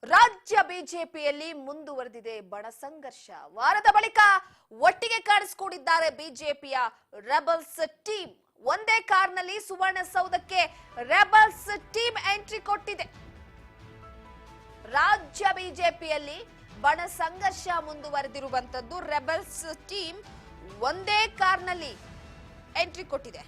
ರಾಜ್ಯ ಬಿಜೆಪಿಯಲ್ಲಿ ಮುಂದುವರೆದಿದೆ ಬಣ ಸಂಘರ್ಷ. ವಾರದ ಬಳಿಕ ಒಟ್ಟಿಗೆ ಕಾಣಿಸಿಕೊಂಡಿದ್ದಾರೆ ಬಿಜೆಪಿಯ ರೆಬಲ್ಸ್ ಟೀಮ್. ಒಂದೇ ಕಾರ್ನಲ್ಲಿ ಸುವರ್ಣಸೌಧಕ್ಕೆ ರೆಬಲ್ಸ್ ಟೀಮ್ ಎಂಟ್ರಿ ಕೊಟ್ಟಿದೆ. ರಾಜ್ಯ ಬಿಜೆಪಿಯಲ್ಲಿ ಬಣ ಸಂಘರ್ಷ ಮುಂದುವರೆದಿರುವಂತದ್ದು. ರೆಬಲ್ಸ್ ಟೀಮ್ ಒಂದೇ ಕಾರ್ನಲ್ಲಿ ಎಂಟ್ರಿ ಕೊಟ್ಟಿದೆ.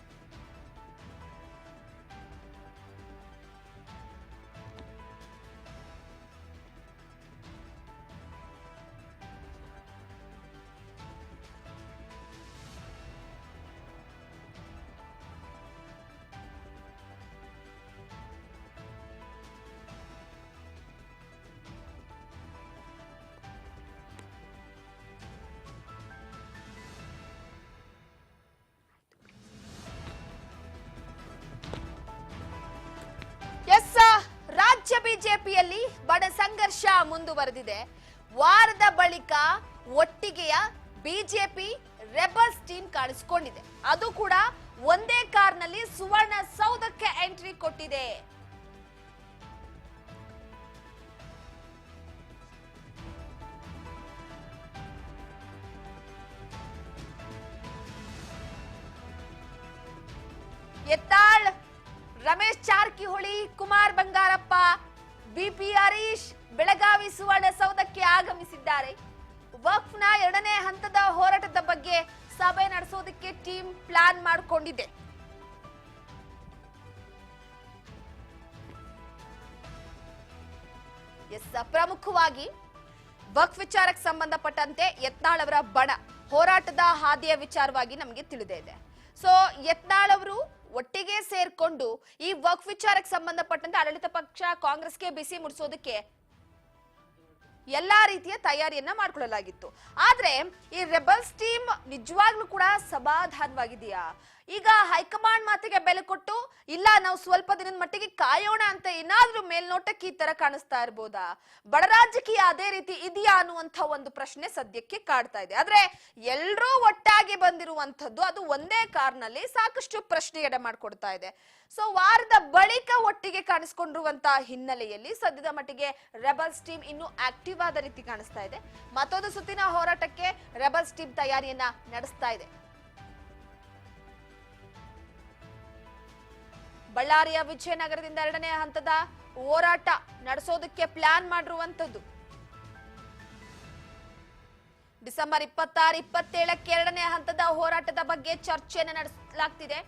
ರಾಜ್ಯ ಬಿಜೆಪಿಯಲ್ಲಿ ಬಣ ಸಂಘರ್ಷ ಮುಂದುವರೆದಿದೆ. ವಾರದ ಬಳಿಕ ಒಟ್ಟಿಗೆಯ ಬಿಜೆಪಿ ರೆಬಲ್ಸ್ ಟೀಮ್ ಕಾಣಿಸಿಕೊಂಡಿದೆ. ಅದು ಕೂಡ ಒಂದೇ ಕಾರ್ನಲ್ಲಿ ಸುವರ್ಣಸೌಧಕ್ಕೆ ಎಂಟ್ರಿ ಕೊಟ್ಟಿದೆ. ಯತ್ನಾಳ್, ರಮೇಶ್ ಜಾರಕಿಹೊಳಿ, ಕುಮಾರ್ ಬಂಗಾರಪ್ಪ, ಬಿಪಿ ಹರೀಶ್ ಬೆಳಗಾವಿ ಸುವರ್ಣಸೌಧಕ್ಕೆ ಆಗಮಿಸಿದ್ದಾರೆ. ವಕ್ಫ್ನ ಎರಡನೇ ಹಂತದ ಹೋರಾಟದ ಬಗ್ಗೆ ಸಭೆ ನಡೆಸೋದಕ್ಕೆ ಟೀಮ್ ಪ್ಲಾನ್ ಮಾಡಿಕೊಂಡಿದೆ. ಪ್ರಮುಖವಾಗಿ ವಕ್ಫ್ ವಿಚಾರಕ್ಕೆ ಸಂಬಂಧಪಟ್ಟಂತೆ ಯತ್ನಾಳ್ ಅವರ ಬಣ ಹೋರಾಟದ ಹಾದಿಯ ವಿಚಾರವಾಗಿ ನಮಗೆ ತಿಳಿದೇ ಇದೆ. ಸೊ ಯತ್ನಾಳ್ ಅವರು ಒಟ್ಟಿಗೆ ಸೇರ್ಕೊಂಡು ಈ ವಕ್ಫ್ ವಿಚಾರಕ್ಕೆ ಸಂಬಂಧಪಟ್ಟಂತೆ ಆಡಳಿತ ಪಕ್ಷ ಕಾಂಗ್ರೆಸ್ಗೆ ಬಿಸಿ ಮುಡಿಸೋದಕ್ಕೆ ಎಲ್ಲಾ ರೀತಿಯ ತಯಾರಿಯನ್ನ ಮಾಡಿಕೊಳ್ಳಲಾಗಿತ್ತು. ಆದ್ರೆ ಈ ರೆಬಲ್ಸ್ ಟೀಮ್ ನಿಜವಾಗ್ಲೂ ಕೂಡ ಸಮಾಧಾನವಾಗಿದೆಯಾ? ಈಗ ಹೈಕಮಾಂಡ್ ಮಾತಿಗೆ ಬೆಲೆ ಕೊಟ್ಟು ಇಲ್ಲ ನಾವು ಸ್ವಲ್ಪ ದಿನದ ಮಟ್ಟಿಗೆ ಕಾಯೋಣ ಅಂತ ಏನಾದ್ರೂ ಮೇಲ್ನೋಟಕ್ಕೆ ಈ ತರ ಕಾಣಿಸ್ತಾ ಇರ್ಬೋದಾ? ಬಡ ರಾಜಕೀಯ ಅದೇ ರೀತಿ ಇದೆಯಾ ಅನ್ನುವಂಥ ಒಂದು ಪ್ರಶ್ನೆ ಸದ್ಯಕ್ಕೆ ಕಾಡ್ತಾ ಇದೆ. ಆದ್ರೆ ಎಲ್ಲರೂ ಒಟ್ಟಾಗಿ ಬಂದಿರುವಂತದ್ದು ಅದು ಒಂದೇ ಕಾರ್ನಲ್ಲಿ ಸಾಕಷ್ಟು ಪ್ರಶ್ನೆಯನ್ನ ಮಾಡ್ಕೊಡ್ತಾ ಇದೆ. ಸೊ ವಾರದ ಬಳಿಕ ಒಟ್ಟಿಗೆ ಕಾಣಿಸ್ಕೊಂಡಿರುವಂತಹ ಹಿನ್ನೆಲೆಯಲ್ಲಿ ಸದ್ಯದ ಮಟ್ಟಿಗೆ ರೆಬಲ್ಸ್ ಟೀಮ್ ಇನ್ನು ಆಕ್ಟಿವ್ ಆದ ರೀತಿ ಕಾಣಿಸ್ತಾ ಇದೆ. ಮತ್ತೊಂದು ಸುತ್ತಿನ ಹೋರಾಟಕ್ಕೆ ರೆಬಲ್ಸ್ ಟೀಮ್ ತಯಾರಿಯನ್ನ ನಡೆಸ್ತಾ ಇದೆ. ಬಳ್ಳಾರಿಯ ವಿಜಯನಗರದಿಂದ ಎರಡನೇ ಹಂತದ ಹೋರಾಟ ನಡೆಸೋದಕ್ಕೆ ಪ್ಲಾನ್ ಮಾಡಿರುವಂತದ್ದು. ಡಿಸೆಂಬರ್ 26, 27ಕ್ಕೆ ಎರಡನೇ ಹಂತದ ಹೋರಾಟದ ಬಗ್ಗೆ ಚರ್ಚೆಯನ್ನು ನಡೆಸಲಾಗ್ತಿದೆ.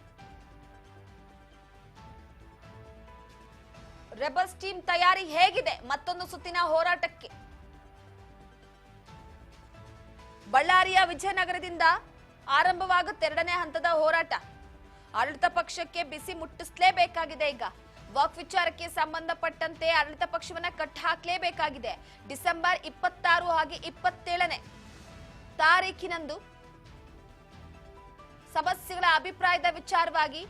ರೆಬಲ್ಸ್ ಟೀಮ್ ತಯಾರಿ ಹೇಗಿದೆ ಮತ್ತೊಂದು ಸುತ್ತಿನ ಹೋರಾಟಕ್ಕೆ? ಬಳ್ಳಾರಿಯ ವಿಜಯನಗರದಿಂದ ಆರಂಭವಾಗುತ್ತೆ ಎರಡನೇ ಹಂತದ ಹೋರಾಟ. ಆಡಳಿತ ಪಕ್ಷಕ್ಕೆ ಬಿಸಿ ಮುಟ್ಟಿಸಲೇಬೇಕಾಗಿದೆ. ಈಗ ವಕ್ಫ್ ವಿಚಾರಕ್ಕೆ ಸಂಬಂಧಪಟ್ಟಂತೆ ಆಡಳಿತ ಪಕ್ಷವನ್ನ ಕಟ್ ಹಾಕಲೇಬೇಕಾಗಿದೆ. ಡಿಸೆಂಬರ್ 26 ಹಾಗೆ 27ನೇ ತಾರೀಖಿನಂದು ಸಮಸ್ಯೆಗಳ ಅಭಿಪ್ರಾಯದ ವಿಚಾರವಾಗಿ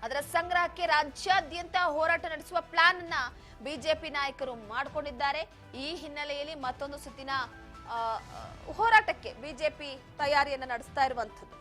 ಅದರ ಸಂಗ್ರಹಕ್ಕೆ ರಾಜ್ಯಾದ್ಯಂತ ಹೋರಾಟ ನಡೆಸುವ ಪ್ಲಾನ್ ಅನ್ನ ಬಿಜೆಪಿ ನಾಯಕರು ಮಾಡಿಕೊಂಡಿದ್ದಾರೆ. ಈ ಹಿನ್ನೆಲೆಯಲ್ಲಿ ಮತ್ತೊಂದು ಸುತ್ತಿನ ಹೋರಾಟಕ್ಕೆ ಬಿಜೆಪಿ ತಯಾರಿಯನ್ನು ನಡೆಸ್ತಾ ಇರುವಂತದ್ದು.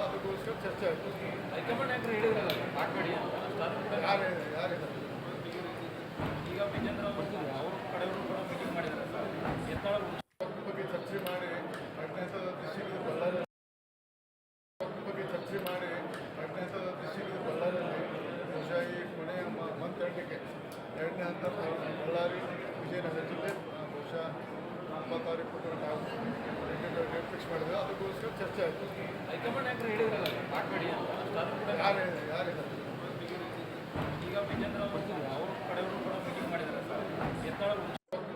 ಅದಕ್ಕೋಸ್ಕರ ಚರ್ಚೆ ಆಯಿತು. ಹೈಕಮಾಂಡ್ ಯಾಕೆ ಹೇಳಿದ್ರಲ್ಲ ಸ್ಟಾರ್ಟ್ ಮಾಡಿ ಅಂತ ಯಾರಿದ್ದಾರೆ ಈಗ ವಿಜೇಂದ್ರ ಅವ್ರ ಕಡೆಯವರು ಕೂಡ ಮೀಟಿಂಗ್ ಮಾಡಿದ್ದಾರೆ ಸರ್. ಯತ್ನಾಳ್ ಬಗ್ಗೆ ಚರ್ಚೆ ಮಾಡಿ ಎರಡನೇ ಹಂತದ ದೃಷ್ಟಿಗೆ ಬಳ್ಳಾರಿ ಬಹುಶಃ ಈ ಕೊನೆಯ ಮಂತ್ ಎಂಡಿಗೆ ಎರಡನೇ ಹಂತ ಬಳ್ಳಾರಿ ವಿಜಯನಗರ ಜಿಲ್ಲೆ ಬಹುಶಃ 26 ಡೇಟ್ ಫಿಕ್ಸ್ ಮಾಡಿದ್ರು. ಅದಕ್ಕೋಸ್ಕರ ಚರ್ಚೆ ಆಯಿತು. ಹೈಕಮಾಂಡ್ ಯಾಕೆ ಹೇಳಿದ್ರಲ್ಲ ಸ್ಟಾರ್ಟ್ ಮಾಡಿ ಅಂತ ಯಾರಿದ್ದಾರೆ ಈಗ ವಿಜೇಂದ್ರ ಅವ್ರ ಕಡೆಯವರು ಕೂಡ ಮೀಟಿಂಗ್ ಮಾಡಿದ್ದಾರೆ ಸರ್. ಯತ್ನಾಳ್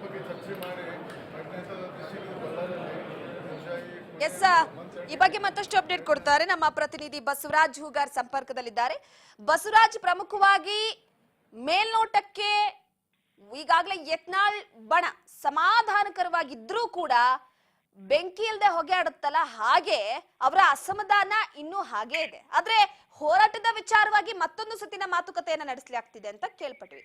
ಬಗ್ಗೆ ಚರ್ಚೆ ಮಾಡಿ ಎರಡನೇ ಹಂತದ ದೃಷ್ಟಿಗೆ ಬಳ್ಳಾರಿ ಎಸ್, ಈ ಬಗ್ಗೆ ಮತ್ತಷ್ಟು ಅಪ್ಡೇಟ್ ಕೊಡ್ತಾರೆ ನಮ್ಮ ಪ್ರತಿನಿಧಿ ಬಸವರಾಜ್ ಹೂಗಾರ್ ಸಂಪರ್ಕದಲ್ಲಿದ್ದಾರೆ. ಬಸವರಾಜ್, ಪ್ರಮುಖವಾಗಿ ಮೇಲ್ನೋಟಕ್ಕೆ ಈಗಾಗಲೇ ಯತ್ನಾಳ್ ಬಣ ಸಮಾಧಾನಕರವಾಗಿದ್ರೂ ಕೂಡ ಬೆಂಕಿ ಇಲ್ಲದೆ ಹೊಗೆ ಆಡುತ್ತಲ್ಲ, ಹಾಗೆ ಅವರ ಅಸಮಾಧಾನ ಇನ್ನೂ ಹಾಗೆ ಇದೆ. ಆದ್ರೆ ಹೋರಾಟದ ವಿಚಾರವಾಗಿ ಮತ್ತೊಂದು ಸುತ್ತಿನ ಮಾತುಕತೆಯನ್ನ ನಡೆಸಲಾಗ್ತಿದೆ ಅಂತ ಕೇಳ್ಪಟ್ವಿ.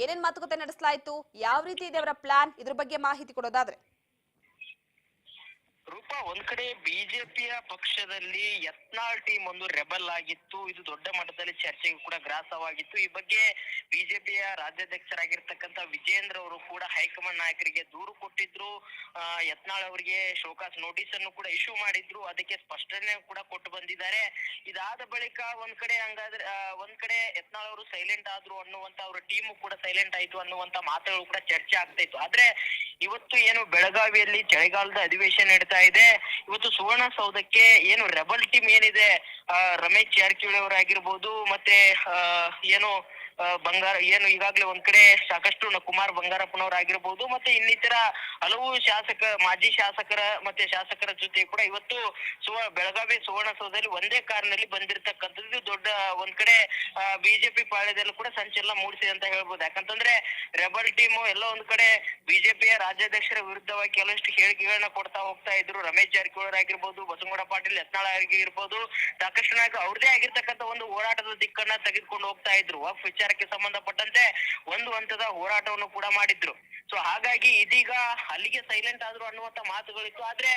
ಏನೇನ್ ಮಾತುಕತೆ ನಡೆಸಲಾಯ್ತು, ಯಾವ ರೀತಿ ಇದೆ ಅವರ ಪ್ಲಾನ್, ಇದ್ರ ಬಗ್ಗೆ ಮಾಹಿತಿ ಕೊಡೋದಾದ್ರೆ? ರೂಪಾ, ಒಂದ್ ಕಡೆ ಬಿಜೆಪಿಯ ಪಕ್ಷದಲ್ಲಿ ಯತ್ನಾಳ್ ಟೀಮ್ ಒಂದು ರೆಬಲ್ ಆಗಿತ್ತು. ಇದು ದೊಡ್ಡ ಮಟ್ಟದಲ್ಲಿ ಚರ್ಚೆಗೆ ಕೂಡ ಗ್ರಾಸವಾಗಿತ್ತು. ಈ ಬಗ್ಗೆ ಬಿಜೆಪಿಯ ರಾಜ್ಯಾಧ್ಯಕ್ಷರಾಗಿರ್ತಕ್ಕಂಥ ವಿಜೇಂದ್ರ ಅವರು ಕೂಡ ಹೈಕಮಾಂಡ್ ನಾಯಕರಿಗೆ ದೂರು ಕೊಟ್ಟಿದ್ರು. ಯತ್ನಾಳ್ ಅವರಿಗೆ ಶೋಕಾಸ್ ನೋಟಿಸ್ ಅನ್ನು ಕೂಡ ಇಶ್ಯೂ ಮಾಡಿದ್ರು. ಅದಕ್ಕೆ ಸ್ಪಷ್ಟನೆ ಕೂಡ ಕೊಟ್ಟು ಬಂದಿದ್ದಾರೆ. ಇದಾದ ಬಳಿಕ ಒಂದ್ ಕಡೆ ಯತ್ನಾಳ್ ಅವರು ಸೈಲೆಂಟ್ ಆದ್ರು ಅನ್ನುವಂತ ಅವ್ರ ಟೀಮ್ ಕೂಡ ಸೈಲೆಂಟ್ ಆಯ್ತು ಅನ್ನುವಂತ ಮಾತುಗಳು ಕೂಡ ಚರ್ಚೆ ಆಗ್ತಾ ಇತ್ತು. ಆದ್ರೆ ಇವತ್ತು ಏನು ಬೆಳಗಾವಿಯಲ್ಲಿ ಚಳಿಗಾಲದ ಅಧಿವೇಶನ ನಡೀತಾ ಇದೆ. ಇವತ್ತು ಸುವರ್ಣಸೌಧಕ್ಕೆ ಏನು ರೆಬಲ್ ಟೀಮ್ ಏನಿದೆ, ರಮೇಶ್ ಜಾರಕಿಹೊಳಿ ಅವರಾಗಿರ್ಬೋದು, ಮತ್ತೆ ಈಗಾಗಲೇ ಒಂದ್ ಕಡೆ ಸಾಕಷ್ಟು ಕುಮಾರ್ ಬಂಗಾರಪ್ಪನವರಾಗಿರ್ಬೋದು, ಮತ್ತೆ ಇನ್ನಿತರ ಹಲವು ಮಾಜಿ ಶಾಸಕರ ಮತ್ತೆ ಶಾಸಕರ ಜೊತೆ ಕೂಡ ಇವತ್ತು ಬೆಳಗಾವಿ ಸುವರ್ಣಸೌಧದಲ್ಲಿ ಒಂದೇ ಕಾರಿನಲ್ಲಿ ಬಂದಿರತಕ್ಕಂಥದ್ದು ದೊಡ್ಡ ಒಂದ್ ಕಡೆ ಬಿಜೆಪಿ ಪಾಳ್ಯದಲ್ಲೂ ಕೂಡ ಸಂಚಲನ ಮೂಡಿಸಿದೆ ಅಂತ ಹೇಳ್ಬೋದು. ಯಾಕಂತಂದ್ರೆ ರೆಬಲ್ ಟೀಮ್ ಎಲ್ಲ ಒಂದ್ ಕಡೆ ಬಿಜೆಪಿಯ ರಾಜ್ಯಾಧ್ಯಕ್ಷರ ವಿರುದ್ಧವಾಗಿ ಕೆಲವಷ್ಟು ಹೇಳಿಕೆಗಳನ್ನ ಕೊಡ್ತಾ ಹೋಗ್ತಾ ಇದ್ರು. ರಮೇಶ್ ಜಾರಕಿಹೊಳಿ ಆಗಿರ್ಬೋದು, ಬಸನಗೌಡ ಪಾಟೀಲ್ ಯತ್ನಾಳ್ ಆಗಿರ್ಬೋದು, ಸಾಕಷ್ಟು ನಾಯಕರು ಅವ್ರದೇ ಆಗಿರ್ತಕ್ಕಂಥ ಒಂದು ಹೋರಾಟದ ದಿಕ್ಕನ್ನ ತೆಗೆದುಕೊಂಡು ಹೋಗ್ತಾ ಇದ್ರು. ವಕ್ಫ್ ವಿಚಾರಕ್ಕೆ ಸಂಬಂಧಪಟ್ಟಂತೆ ಒಂದು ಹಂತದ ಹೋರಾಟವನ್ನು ಕೂಡ ಮಾಡಿದ್ರು. ಸೊ ಹಾಗಾಗಿ ಇದೀಗ ಅಲ್ಲಿಗೆ ಸೈಲೆಂಟ್ ಆದ್ರು ಅನ್ನುವಂತ ಮಾತುಗಳಿತ್ತು. ಆದ್ರೆ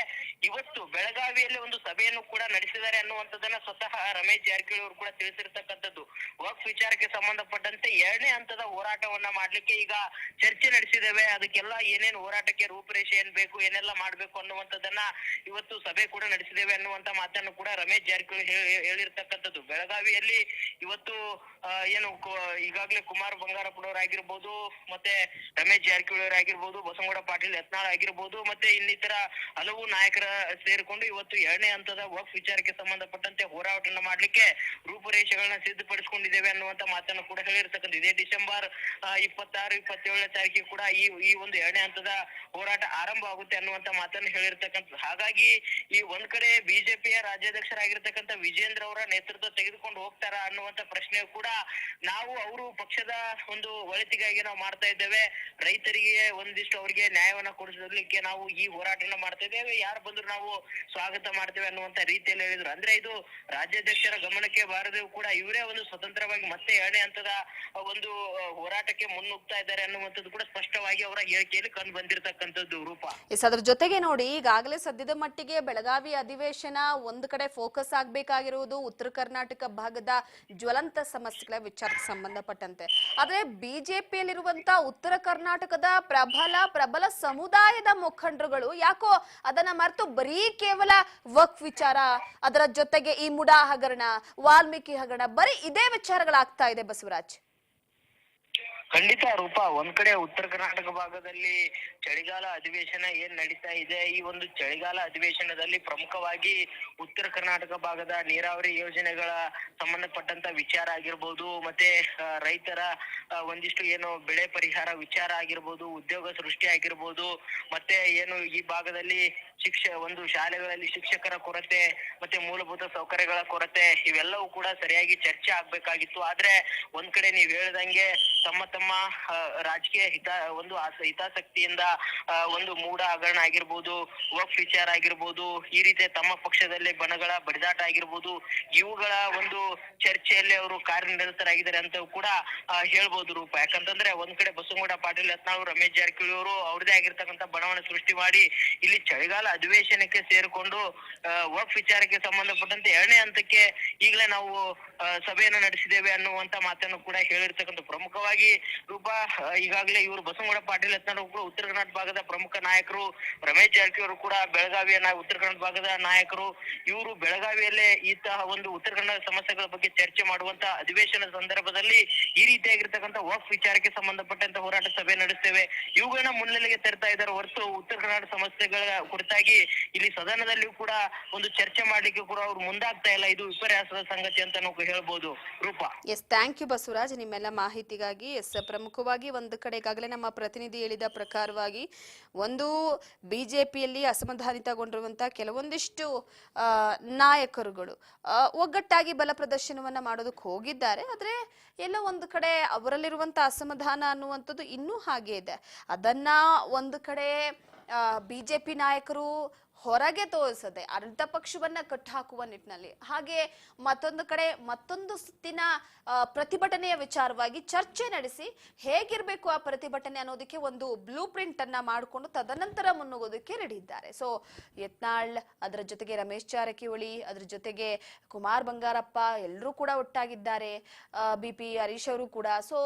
ಇವತ್ತು ಬೆಳಗಾವಿಯಲ್ಲಿ ಒಂದು ಸಭೆಯನ್ನು ಕೂಡ ನಡೆಸಿದ್ದಾರೆ ಅನ್ನುವಂಥದ್ದನ್ನ ಸ್ವತಃ ರಮೇಶ್ ಜಾರಕಿಹೊಳಿ ಅವರು ಕೂಡ ತಿಳಿಸಿರ್ತಕ್ಕಂಥದ್ದು. ವಕ್ಫ್ ವಿಚಾರಕ್ಕೆ ಸಂಬಂಧಪಟ್ಟಂತೆ 2ನೇ ಹಂತದ ಹೋರಾಟವನ್ನ ಮಾಡ್ಲಿಕ್ಕೆ ಈಗ ಚರ್ಚೆ ನಡೆಸಿದ್ದೇವೆ. ಅದಕ್ಕೆಲ್ಲ ಏನೇನು ಹೋರಾಟಕ್ಕೆ ರೂಪುರೇಷೆ ಏನ್ ಬೇಕು, ಏನೆಲ್ಲ ಮಾಡ್ಬೇಕು ಅನ್ನುವಂಥದ್ದನ್ನ ಇವತ್ತು ಸಭೆ ಕೂಡ ನಡೆಸಿದ್ದೇವೆ ಅನ್ನುವಂತ ಮಾತನ್ನು ಕೂಡ ರಮೇಶ್ ಜಾರಕಿಹೊಳಿ ಹೇಳಿರ್ತಕ್ಕಂಥದ್ದು. ಬೆಳಗಾವಿಯಲ್ಲಿ ಇವತ್ತು ಈಗಾಗಲೇ ಕುಮಾರ್ ಬಂಗಾರಪ್ಪನವರಾಗಿರ್ಬೋದು, ಮತ್ತೆ ರಮೇಶ್ ಜಾರಕಿಹೊಳಿ ಅವರಾಗಿರ್ಬೋದು, ಬಸನಗೌಡ ಪಾಟೀಲ್ ಯತ್ನಾಳ್ ಆಗಿರ್ಬೋದು, ಮತ್ತೆ ಇನ್ನಿತರ ಹಲವು ನಾಯಕರ ಸೇರಿಕೊಂಡು ಇವತ್ತು 2ನೇ ಹಂತದ ವಕ್ಫ್ ವಿಚಾರಕ್ಕೆ ಸಂಬಂಧಪಟ್ಟಂತೆ ಹೋರಾಟವನ್ನ ಮಾಡ್ಲಿಕ್ಕೆ ರೂಪುರೇಷೆಗಳನ್ನ ಸಿದ್ಧಪಡಿಸಿಕೊಂಡಿದ್ದೇವೆ ಅನ್ನುವಂತ ಮಾತನ್ನು ಕೂಡ ಹೇಳಿರ್ತಕ್ಕಂಥ. ಇದೇ ಡಿಸೆಂಬರ್ 26, 27ನೇ ತಾರೀಕಿಗೆ ಕೂಡ ಈ ಒಂದು 2ನೇ ಹಂತದ ಹೋರಾಟ ಆರಂಭ ಆಗುತ್ತೆ ಅನ್ನುವಂತ ಮಾತನ್ನು ಹೇಳಿರ್ತಕ್ಕಂಥ. ಹಾಗಾಗಿ ಈ ಒಂದ್ ಕಡೆ ಬಿಜೆಪಿಯ ರಾಜ್ಯಾಧ್ಯಕ್ಷರಾಗಿರ್ತಕ್ಕಂಥ ವಿಜೇಂದ್ರ ಅವರ ನೇತೃತ್ವ ತೆಗೆದುಕೊಂಡು ಹೋಗ್ತಾರ ಅನ್ನುವಂತ ಪ್ರಶ್ನೆ ಕೂಡ ಅವರು ಪಕ್ಷದ ಒಂದು ಒಳಿತಿಗಾಗಿ ನಾವು ಮಾಡ್ತಾ ಇದ್ದೇವೆ. ರೈತರಿಗೆ ಒಂದಿಷ್ಟು ಅವರಿಗೆ ನ್ಯಾಯವನ್ನ ಕೊಡಿಸಲಿಕ್ಕೆ ನಾವು ಈ ಹೋರಾಟನ ಮಾಡ್ತಾ ಇದ್ದೇವೆ. ಯಾರು ಬಂದ್ರು ನಾವು ಸ್ವಾಗತ ಮಾಡ್ತೇವೆ ಅನ್ನುವಂತ ರೀತಿಯಲ್ಲಿ ಹೇಳಿದ್ರು. ಅಂದ್ರೆ ಇದು ರಾಜ್ಯಾಧ್ಯಕ್ಷರ ಗಮನಕ್ಕೆ ಬಾರದೆ ಕೂಡ ಇವರೇ ಒಂದು ಸ್ವತಂತ್ರವಾಗಿ ಮತ್ತೆ 2ನೇ ಹಂತದ ಒಂದು ಹೋರಾಟಕ್ಕೆ ಮುನ್ನುಗ್ತಾ ಇದ್ದಾರೆ ಅನ್ನುವಂಥದ್ದು ಕೂಡ ಸ್ಪಷ್ಟವಾಗಿ ಅವರ ಹೇಳಿಕೆಯಲ್ಲಿ ಕಂಡು ಬಂದಿರತಕ್ಕಂಥದ್ದು. ರೂಪ, ಅದ್ರ ಜೊತೆಗೆ ನೋಡಿ, ಈಗಾಗಲೇ ಸದ್ಯದ ಮಟ್ಟಿಗೆ ಬೆಳಗಾವಿ ಅಧಿವೇಶನ ಒಂದು ಕಡೆ ಫೋಕಸ್ ಆಗ್ಬೇಕಾಗಿರುವುದು ಉತ್ತರ ಕರ್ನಾಟಕ ಭಾಗದ ಜ್ವಲಂತ ಸಮಸ್ಯೆಗಳ ವಿಚಾರಕ್ಕೆ ಸಂಬಂಧಪಟ್ಟಂತೆ. ಆದ್ರೆ ಬಿಜೆಪಿಯಲ್ಲಿರುವಂತ ಉತ್ತರ ಕರ್ನಾಟಕದ ಪ್ರಬಲ ಸಮುದಾಯದ ಮುಖಂಡರುಗಳು ಯಾಕೋ ಅದನ್ನ ಮರೆತು ಬರೀ ಕೇವಲ ವಕ್ಫ್ ವಿಚಾರ, ಅದರ ಜೊತೆಗೆ ಈ ಮುಡಾ ಹಗರಣ, ವಾಲ್ಮೀಕಿ ಹಗರಣ, ಬರೀ ಇದೇ ವಿಚಾರಗಳಾಗ್ತಾ ಇದೆ. ಬಸವರಾಜ್, ಖಂಡಿತ ರೂಪ, ಒಂದ್ ಕಡೆ ಉತ್ತರ ಕರ್ನಾಟಕ ಭಾಗದಲ್ಲಿ ಚಳಿಗಾಲ ಅಧಿವೇಶನ ಏನ್ ನಡೀತಾ ಇದೆ. ಈ ಒಂದು ಚಳಿಗಾಲ ಅಧಿವೇಶನದಲ್ಲಿ ಪ್ರಮುಖವಾಗಿ ಉತ್ತರ ಕರ್ನಾಟಕ ಭಾಗದ ನೀರಾವರಿ ಯೋಜನೆಗಳ ಸಂಬಂಧಪಟ್ಟಂತ ವಿಚಾರ ಆಗಿರ್ಬೋದು, ಮತ್ತೆ ರೈತರ ಒಂದಿಷ್ಟು ಬೆಳೆ ಪರಿಹಾರ ವಿಚಾರ ಆಗಿರ್ಬೋದು, ಉದ್ಯೋಗ ಸೃಷ್ಟಿ ಆಗಿರ್ಬೋದು, ಮತ್ತೆ ಈ ಭಾಗದಲ್ಲಿ ಒಂದು ಶಾಲೆಗಳಲ್ಲಿ ಶಿಕ್ಷಕರ ಕೊರತೆ, ಮತ್ತೆ ಮೂಲಭೂತ ಸೌಕರ್ಯಗಳ ಕೊರತೆ, ಇವೆಲ್ಲವೂ ಕೂಡ ಸರಿಯಾಗಿ ಚರ್ಚೆ ಆಗ್ಬೇಕಾಗಿತ್ತು. ಆದ್ರೆ ಒಂದ್ ಕಡೆ ನೀವ್ ಹೇಳ್ದಂಗೆ ತಮ್ಮ ರಾಜಕೀಯ ಹಿತಾಸಕ್ತಿಯಿಂದ ಒಂದು ಮೂಢ ಹಗರಣ ಆಗಿರ್ಬೋದು, ವಕ್ಫ್ ವಿಚಾರ ಆಗಿರ್ಬೋದು, ಈ ರೀತಿ ತಮ್ಮ ಪಕ್ಷದಲ್ಲಿ ಬಣಗಳ ಬಡಿದಾಟ ಆಗಿರ್ಬೋದು, ಇವುಗಳ ಒಂದು ಚರ್ಚೆಯಲ್ಲಿ ಅವರು ಕಾರ್ಯನಿರತರಾಗಿದ್ದಾರೆ ಅಂತ ಕೂಡ ಹೇಳ್ಬೋದು ರೂಪ. ಯಾಕಂತಂದ್ರೆ ಒಂದ್ ಕಡೆ ಬಸನಗೌಡ ಪಾಟೀಲ್ ಯತ್ನಾಳ್, ರಮೇಶ್ ಜಾರಕಿಹೊಳಿ ಅವರು ಅವ್ರದೇ ಆಗಿರ್ತಕ್ಕಂಥ ಬಣವನ್ನ ಸೃಷ್ಟಿ ಮಾಡಿ ಇಲ್ಲಿ ಚಳಿಗಾಲ ಅಧಿವೇಶನಕ್ಕೆ ಸೇರಿಕೊಂಡು ವಕ್ಫ್ ವಿಚಾರಕ್ಕೆ ಸಂಬಂಧಪಟ್ಟಂತೆ 2ನೇ ಹಂತಕ್ಕೆ ಈಗಲೇ ನಾವು ಸಭೆಯನ್ನು ನಡೆಸಿದ್ದೇವೆ ಅನ್ನುವಂತ ಮಾತನ್ನು ಕೂಡ ಹೇಳಿರ್ತಕ್ಕಂಥ. ಪ್ರಮುಖವಾಗಿ ರೂಪ, ಈಗಾಗಲೇ ಇವರು ಬಸನಗೌಡ ಪಾಟೀಲ್ ಯತ್ನಾಳ್ ಕೂಡ ಉತ್ತರ ಕರ್ನಾಟಕ ಭಾಗದ ಪ್ರಮುಖ ನಾಯಕರು, ರಮೇಶ್ ಜಾರಕಿಹೊಳಿ ಕೂಡ ಬೆಳಗಾವಿಯ ಉತ್ತರ ಕನ್ನಡ ಭಾಗದ ನಾಯಕರು. ಇವರು ಬೆಳಗಾವಿಯಲ್ಲೇ ಒಂದು ಉತ್ತರ ಕನ್ನಡ ಸಮಸ್ಯೆಗಳ ಬಗ್ಗೆ ಚರ್ಚೆ ಮಾಡುವಂತ ಅಧಿವೇಶನದ ಸಂದರ್ಭದಲ್ಲಿ ಈ ರೀತಿಯಾಗಿರ್ತಕ್ಕಂಥ ವಕ್ಫ್ ವಿಚಾರಕ್ಕೆ ಸಂಬಂಧಪಟ್ಟಂತ ಹೋರಾಟ ಸಭೆ ನಡೆಸ್ತೇವೆ, ಇವುಗಳನ್ನ ಮುನ್ನೆಲೆಗೆ ತರ್ತಾ ಇದ್ದಾರೆ ಹೊರತು ಉತ್ತರ ಕನ್ನಡ ಸಮಸ್ಯೆಗಳ ಕುರಿತಾಗಿ ವಿಚಾರವಾಗಿ ಇಲ್ಲಿ ಸದನದಲ್ಲಿಯೂ ಕೂಡ ಒಂದು ಚರ್ಚೆ ಮಾಡ್ಲಿಕ್ಕೆ ಕೂಡ ಅವ್ರು ಮುಂದಾಗ್ತಾ ಇಲ್ಲ. ಇದು ವಿಪರ್ಯಾಸದ ಸಂಗತಿ ಅಂತ ನಾವು ಹೇಳ್ಬೋದು. Roopa. Yes, thank you Basavaraj ನಿಮ್ಮೆಲ್ಲ ಮಾಹಿತಿಗಾಗಿ. ಎಸ್, ಪ್ರಮುಖವಾಗಿ ಒಂದು ಕಡೆ ಈಗಾಗಲೇ ನಮ್ಮ ಪ್ರತಿನಿಧಿ ಹೇಳಿದ ಪ್ರಕಾರವಾಗಿ ಒಂದು ಬಿಜೆಪಿಯಲ್ಲಿ ಅಸಮಾಧಾನಿತಗೊಂಡಿರುವಂತಹ ಕೆಲವೊಂದಿಷ್ಟು ನಾಯಕರುಗಳು ಒಗ್ಗಟ್ಟಾಗಿ ಬಲ ಪ್ರದರ್ಶನವನ್ನ ಮಾಡೋದಕ್ಕೆ ಹೋಗಿದ್ದಾರೆ. ಆದ್ರೆ ಎಲ್ಲ ಒಂದು ಕಡೆ ಅವರಲ್ಲಿರುವಂತಹ ಅಸಮಾಧಾನ ಅನ್ನುವಂಥದ್ದು ಇನ್ನೂ ಹಾಗೆ ಇದೆ. ಅದನ್ನ ಒಂದು ಕಡೆ ಬಿಜೆಪಿ ನಾಯಕರು ಹೊರಗೆ ತೋರಿಸದೆ ಆಡಳಿತ ಪಕ್ಷವನ್ನ ಕಟ್ಟಾಕುವ ನಿಟ್ಟಿನಲ್ಲಿ, ಹಾಗೆ ಮತ್ತೊಂದು ಕಡೆ ಮತ್ತೊಂದು ಸುತ್ತಿನ ಪ್ರತಿಭಟನೆಯ ವಿಚಾರವಾಗಿ ಚರ್ಚೆ ನಡೆಸಿ ಹೇಗಿರ್ಬೇಕು ಆ ಪ್ರತಿಭಟನೆ ಅನ್ನೋದಕ್ಕೆ ಒಂದು ಬ್ಲೂ ಪ್ರಿಂಟ್ ಅನ್ನ ಮಾಡಿಕೊಂಡು ತದನಂತರ ಮುನ್ನುಗ್ಗೋದಕ್ಕೆ ರೆಡಿ ಇದ್ದಾರೆ. ಸೊ ಯತ್ನಾಳ್, ಅದರ ಜೊತೆಗೆ ರಮೇಶ್ ಜಾರಕಿಹೊಳಿ, ಅದ್ರ ಜೊತೆಗೆ ಕುಮಾರ್ ಬಂಗಾರಪ್ಪ ಎಲ್ಲರೂ ಕೂಡ ಒಟ್ಟಾಗಿದ್ದಾರೆ. BP ಹರೀಶ್ ಅವರು ಕೂಡ ಸೊ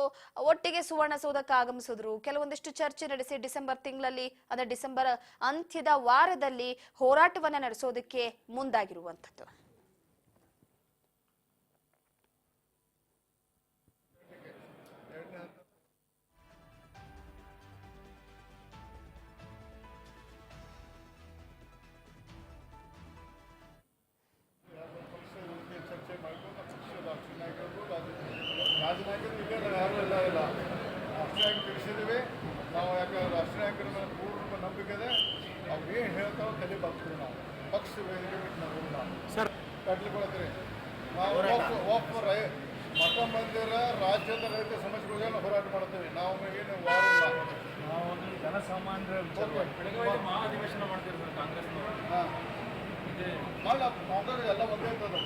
ಒಟ್ಟಿಗೆ ಸುವರ್ಣಸೌಧಕ್ಕೆ ಆಗಮಿಸಿದ್ರು. ಕೆಲವೊಂದಿಷ್ಟು ಚರ್ಚೆ ನಡೆಸಿ ಡಿಸೆಂಬರ್ ತಿಂಗಳಲ್ಲಿ ಅಂದ್ರೆ ಡಿಸೆಂಬರ್ ಅಂತ್ಯದ ವಾರದಲ್ಲಿ ಹೋರಾಟವನ್ನ ನಡೆಸೋದಕ್ಕೆ ಮುಂದಾಗಿರುವಂತದ್ದು. ಚರ್ಚೆ ಮಾಡ್ಕೊಂಡು ಪಕ್ಷದ ರಾಷ್ಟ್ರೀಯ ನಾಯಕರು ರಾಜನಾಯಕರು ಈಗ ಯಾರೂ ಇಲ್ಲ ರಾಷ್ಟ್ರೀಯ ನಾಯಕರು ತಿಳಿಸಿದ್ದೀವಿ ನಾವು. ಯಾಕಂದ್ರೆ ರಾಷ್ಟ್ರೀಯ ನಾಯಕರ ಮೇಲೆ ಪೂರ್ಣ ನಂಬಿಕೆ ಇದೆ. ಅವ್ರು ಏನು ಹೇಳ್ತಾರೋ ತಲೆ ಬಾಗ್ತೀವಿ ನಾವು. ಪಕ್ಷ ವೇದಿಕೆ ಬಿಟ್ಟು ನಾವು ಸರ್ ಕಟ್ಲಿಕೊಳ್ತೀರಿ. ನಾವು ಮಠ ಮಂದಿರ ರಾಜ್ಯದ ರೈತ ಸಮಸ್ಯೆಗಳಿಗೆ ನಾವು ಹೋರಾಟ ಮಾಡ್ತೀವಿ. ನಾವು ಏನು ವಾರ ಇಲ್ಲ, ನಾವು ಜನಸಾಮಾನ್ಯರ ಮಹಾಧಿವೇಶನ ಮಾಡ್ತಿರ್ತಾರೆ ಕಾಂಗ್ರೆಸ್ನವರು. ಹಾಂ, ಕಾಂಗ್ರೆಸ್ ಎಲ್ಲ ಒಂದೇ ಇರ್ತದೆ.